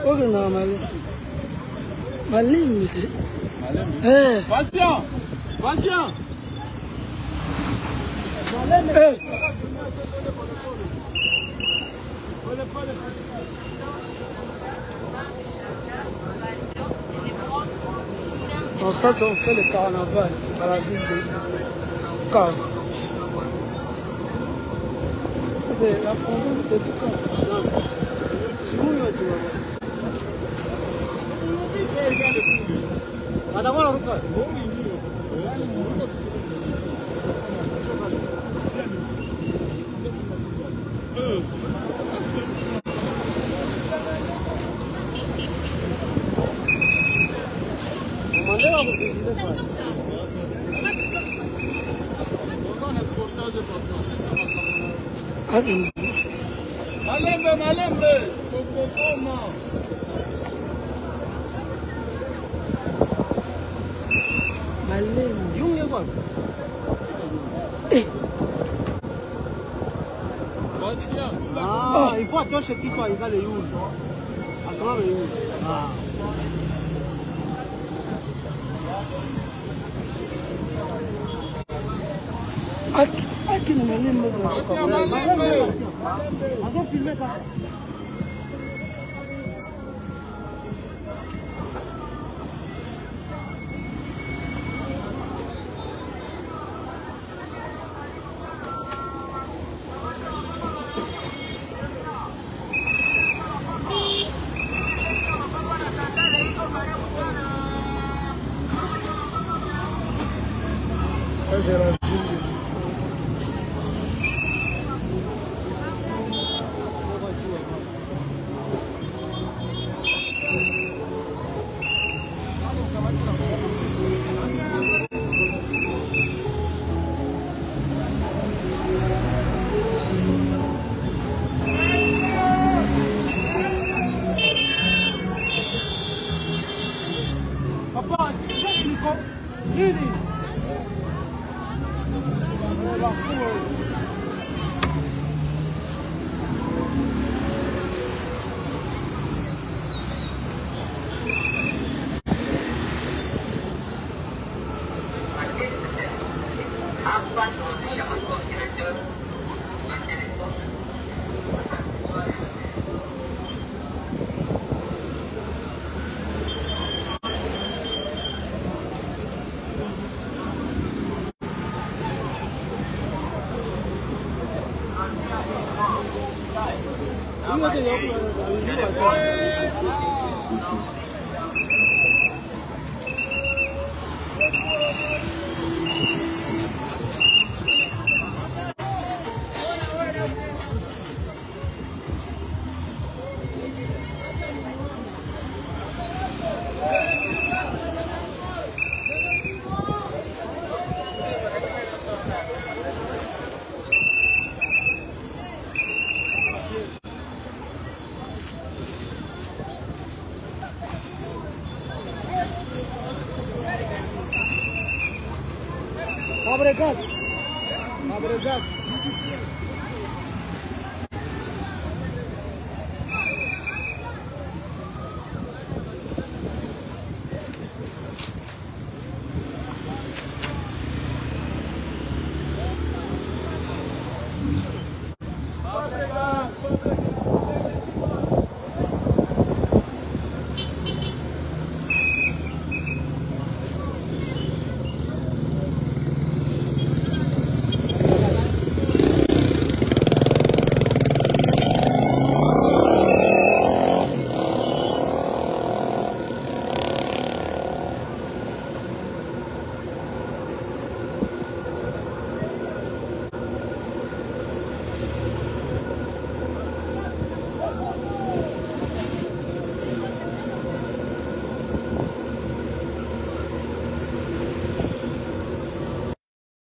Okay, na Malim. Patient. Patient. Donc ça, c'est on fait le carnaval à la ville de Bukavu. Ça, c'est la province de Bukavu. Non. C'est où, là, tu vois? Malembe, malembe. Malembe. Yunge kwa. Il faut atoshe kichwa ikale yule. Asimame yule. Aki na malembe za. Ando filme kaka. Ça c'est la ville. Papa, c'est nini? Abre gas.